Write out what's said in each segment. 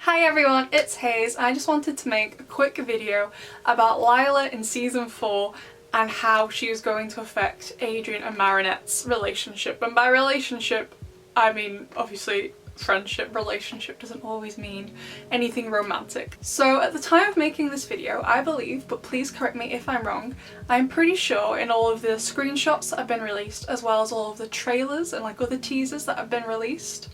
Hi everyone, it's Hayes. I just wanted to make a quick video about Lila in season 4 and how she is going to affect Adrian and Marinette's relationship. And by relationship, I mean obviously friendship. Relationship doesn't always mean anything romantic. So at the time of making this video, I believe, but please correct me if I'm wrong, I'm pretty sure in all of the screenshots that have been released, as well as all of the trailers and like other teasers that have been released,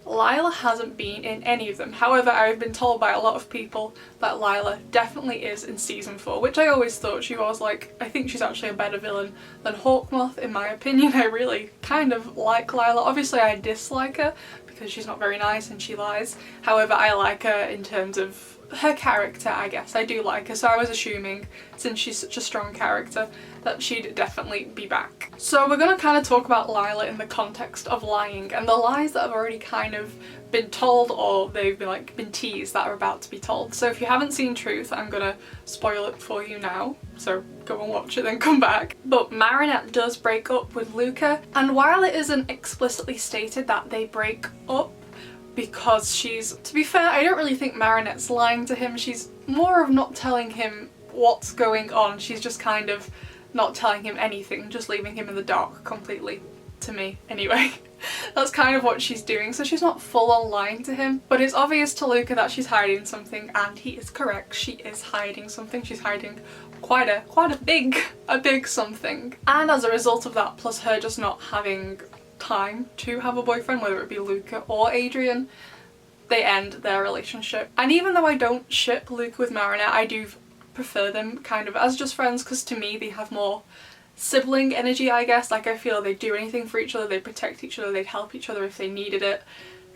Lila hasn't been in any of them. However, I've been told by a lot of people that Lila definitely is in season 4, which I always thought she was. Like, I think she's actually a better villain than Hawkmoth in my opinion. I really kind of like Lila. Obviously I dislike her because she's not very nice and she lies. However, I like her in terms of her character, I guess. I do like her, so I was assuming, since she's such a strong character, that she'd definitely be back. So we're gonna kind of talk about Lila in the context of lying and the lies that have already kind of been told, or they've been teased that are about to be told. So if you haven't seen Truth, I'm gonna spoil it for you now, so go and watch it then come back. But Marinette does break up with Luca, and while it isn't explicitly stated that they break up, because she's, to be fair, I don't really think Marinette's lying to him. She's more of not telling him what's going on. She's just kind of not telling him anything, just leaving him in the dark completely, to me anyway. That's kind of what she's doing, so she's not full on lying to him, but it's obvious to Luca that she's hiding something, and he is correct. She is hiding something. She's hiding quite a big something. And as a result of that, plus her just not having time to have a boyfriend, whether it be Luca or Adrian, they end their relationship. And even though I don't ship Luca with Marinette, I do prefer them kind of as just friends, because to me they have more sibling energy, I guess. Like, I feel they'd do anything for each other, they'd protect each other, they'd help each other if they needed it.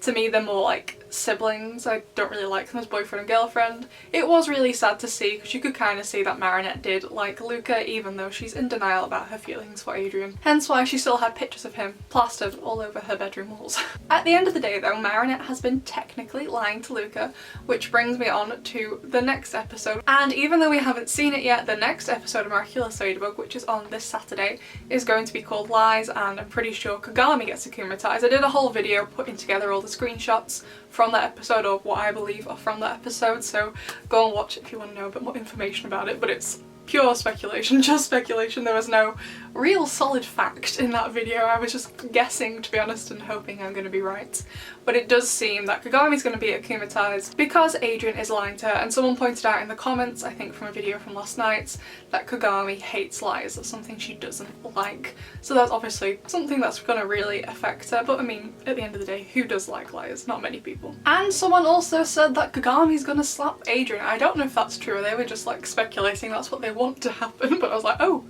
To me, they're more like siblings. I don't really like them as boyfriend and girlfriend. It was really sad to see, because you could kind of see that Marinette did like Luca, even though she's in denial about her feelings for Adrian. Hence why she still had pictures of him plastered all over her bedroom walls. At the end of the day though, Marinette has been technically lying to Luca, which brings me on to the next episode. And even though we haven't seen it yet, the next episode of Miraculous Ladybug, which is on this Saturday, is going to be called Lies, and I'm pretty sure Kagami gets akumatized. I did a whole video putting together all the screenshots from that episode, or what I believe are from that episode, so go and watch it if you want to know a bit more information about it, but it's pure speculation, just speculation. There was no real solid fact in that video. I was just guessing, to be honest, and hoping I'm going to be right. But it does seem that Kagami's going to be akumatized because Adrian is lying to her, and someone pointed out in the comments, I think from a video from last night, that Kagami hates lies. That's something she doesn't like. So that's obviously something that's going to really affect her, but I mean, at the end of the day, who does like lies? Not many people. And someone also said that Kagami's going to slap Adrian. I don't know if that's true, or they were just like speculating that's what they want to happen, but I was like, oh,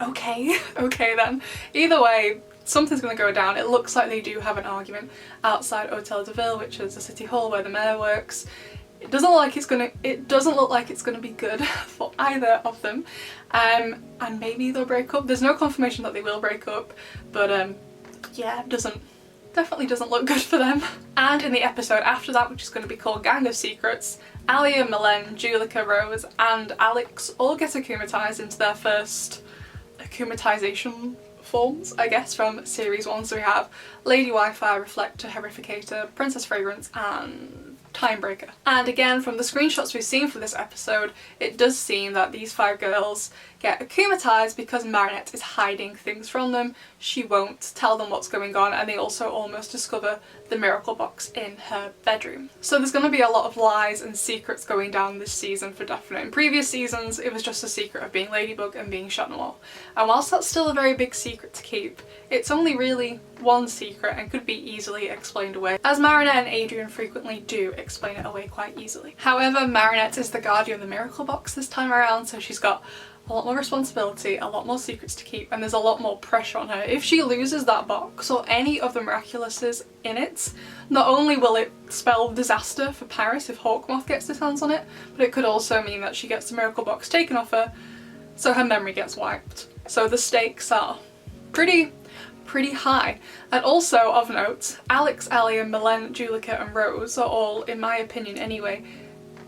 okay, okay then. Either way, something's going to go down. It looks like they do have an argument outside Hotel de Ville, which is the city hall where the mayor works. It doesn't look like it's gonna be good for either of them, and maybe they'll break up. There's no confirmation that they will break up, but yeah, definitely doesn't look good for them. And in the episode after that, which is going to be called Gang of Secrets, Alia, Milen, Julika, Rose and Alex all get akumatized into their first akumatization forms, I guess, from series 1. So we have Lady Wi-Fi, Reflector, Horrificator, Princess Fragrance and Timebreaker. And again, from the screenshots we've seen for this episode, it does seem that these 5 girls get akumatized because Marinette is hiding things from them. She won't tell them what's going on, and they also almost discover the miracle box in her bedroom. So there's going to be a lot of lies and secrets going down this season for definite. In previous seasons, it was just a secret of being Ladybug and being Chat Noir. And whilst that's still a very big secret to keep, it's only really one secret and could be easily explained away, as Marinette and Adrian frequently do explain it away quite easily. However, Marinette is the guardian of the miracle box this time around, so she's got a lot more responsibility, a lot more secrets to keep, and there's a lot more pressure on her. If she loses that box or any of the Miraculouses in it, not only will it spell disaster for Paris if Hawkmoth gets his hands on it, but it could also mean that she gets the miracle box taken off her, so her memory gets wiped. So the stakes are pretty high. And also of note, Alex, Alia, Milen, Julika and Rose are all, in my opinion anyway,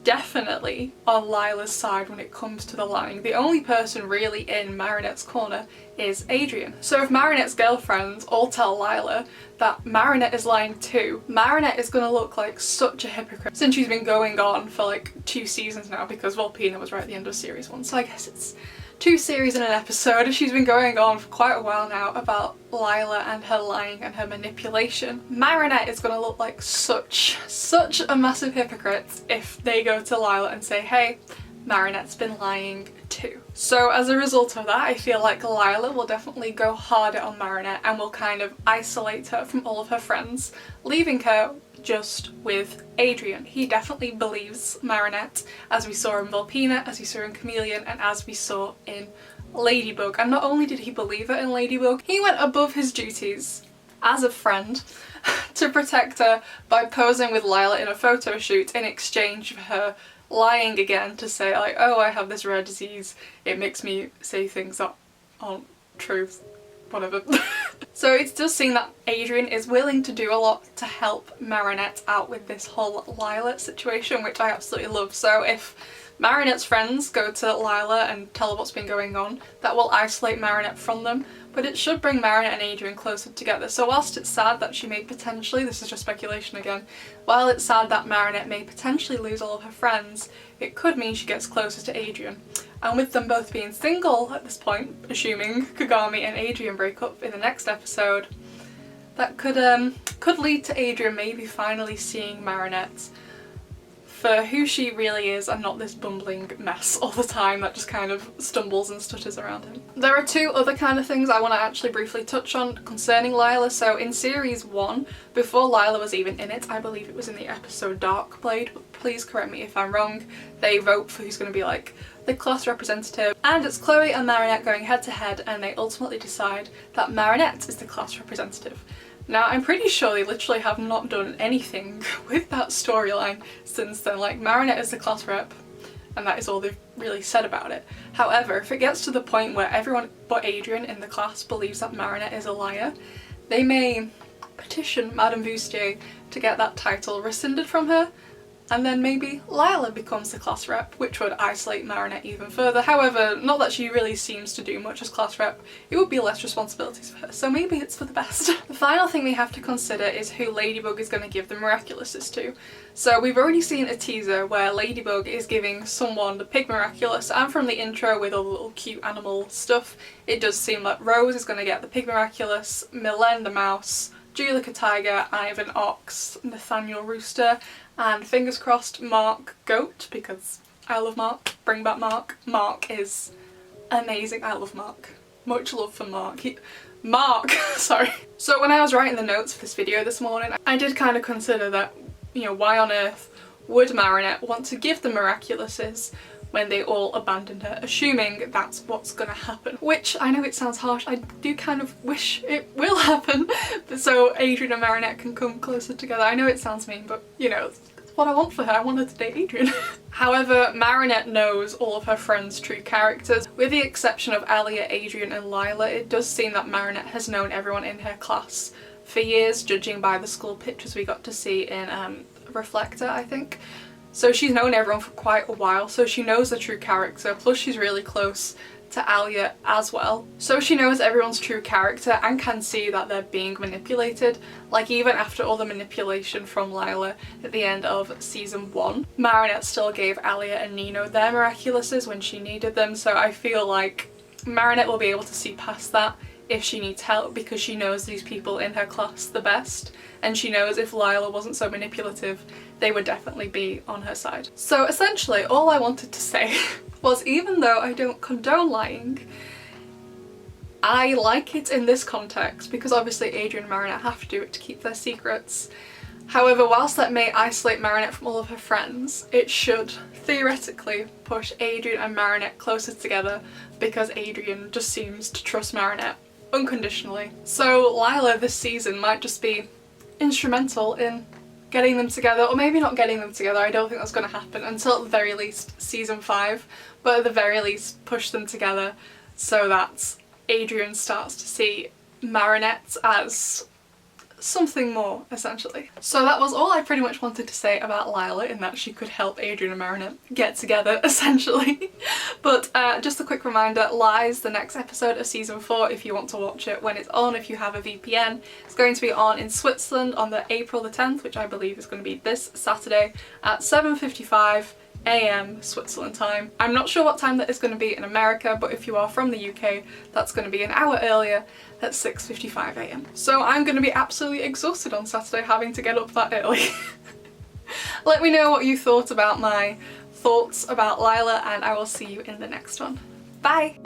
definitely on Lila's side when it comes to the lying. The only person really in Marinette's corner is Adrian. So if Marinette's girlfriends all tell Lila that Marinette is lying too, Marinette is gonna look like such a hypocrite since she's been going on for like 2 seasons now, because Volpina was right at the end of series 1, so I guess it's 2 series in an episode. She's been going on for quite a while now about Lila and her lying and her manipulation. Marinette is gonna look like such a massive hypocrite if they go to Lila and say, hey, Marinette's been lying too. So as a result of that, I feel like Lila will definitely go harder on Marinette and will kind of isolate her from all of her friends, leaving her just with Adrian. He definitely believes Marinette, as we saw in Volpina, as we saw in Chameleon, and as we saw in Ladybug. And not only did he believe her in Ladybug, he went above his duties as a friend to protect her by posing with Lila in a photo shoot in exchange for her lying again to say like, oh, I have this rare disease, it makes me say things that aren't true, whatever. So it does seem that Adrian is willing to do a lot to help Marinette out with this whole Lila situation, which I absolutely love. So if Marinette's friends go to Lila and tell her what's been going on, that will isolate Marinette from them, but it should bring Marinette and Adrian closer together. So whilst it's sad that she may potentially, this is just speculation again, while it's sad that Marinette may potentially lose all of her friends, it could mean she gets closer to Adrian. And with them both being single at this point, assuming Kagami and Adrian break up in the next episode, that could lead to Adrian maybe finally seeing Marinette for who she really is and not this bumbling mess all the time that just kind of stumbles and stutters around him. There are 2 other kind of things I want to actually briefly touch on concerning Lila. So in series 1, before Lila was even in it, I believe it was in the episode Dark Blade, but please correct me if I'm wrong, they vote for who's going to be like the class representative, and it's Chloe and Marinette going head to head, and they ultimately decide that Marinette is the class representative. Now I'm pretty sure they literally have not done anything with that storyline since then. Like, Marinette is the class rep and that is all they've really said about it. However, if it gets to the point where everyone but Adrian in the class believes that Marinette is a liar, they may petition Madame Bustier to get that title rescinded from her, and then maybe Lila becomes the class rep, which would isolate Marinette even further. However, not that she really seems to do much as class rep, it would be less responsibilities for her, so maybe it's for the best. The final thing we have to consider is who Ladybug is going to give the Miraculouses to. So we've already seen a teaser where Ladybug is giving someone the Pig Miraculous, and from the intro with all the little cute animal stuff, it does seem like Rose is going to get the Pig Miraculous, Milene the mouse, Julika Tiger, Ivan Ox, Nathaniel Rooster, and fingers crossed MARC Goat, because I love MARC. Bring back MARC. MARC is amazing. I love MARC. Much love for MARC. MARC! Sorry. So when I was writing the notes for this video this morning, I did kind of consider that, you know, why on earth would Marinette want to give the Miraculouses when they all abandoned her, assuming that's what's gonna happen. Which, I know it sounds harsh, I do kind of wish it will happen, so Adrian and Marinette can come closer together. I know it sounds mean, but you know, it's what I want for her. I want her to date Adrian. However, Marinette knows all of her friends' true characters. With the exception of Alia, Adrian and Lila, it does seem that Marinette has known everyone in her class for years, judging by the school pictures we got to see in Reflector, I think. So she's known everyone for quite a while, so she knows the true character, plus she's really close to Alia as well. So she knows everyone's true character and can see that they're being manipulated. Like, even after all the manipulation from Lila at the end of season 1, Marinette still gave Alia and Nino their Miraculouses when she needed them, so I feel like Marinette will be able to see past that if she needs help, because she knows these people in her class the best, and she knows if Lila wasn't so manipulative, they would definitely be on her side. So essentially all I wanted to say was, even though I don't condone lying, I like it in this context because obviously Adrian and Marinette have to do it to keep their secrets. However, whilst that may isolate Marinette from all of her friends, it should theoretically push Adrian and Marinette closer together because Adrian just seems to trust Marinette unconditionally. So Lila this season might just be instrumental in getting them together, or maybe not getting them together, I don't think that's going to happen until at the very least season 5, but at the very least push them together so that Adrian starts to see Marinette as something more, essentially. So that was all I pretty much wanted to say about Lila, in that she could help Adrian and Marinette get together, essentially. But just a quick reminder, Lies, the next episode of season 4, if you want to watch it when it's on, if you have a VPN, it's going to be on in Switzerland on the April the 10th, which I believe is going to be this Saturday at 7:55 AM Switzerland time. I'm not sure what time that is going to be in America, but if you are from the UK, that's going to be an hour earlier at 6:55 AM. So I'm going to be absolutely exhausted on Saturday having to get up that early. Let me know what you thought about my thoughts about Lila, and I will see you in the next one. Bye!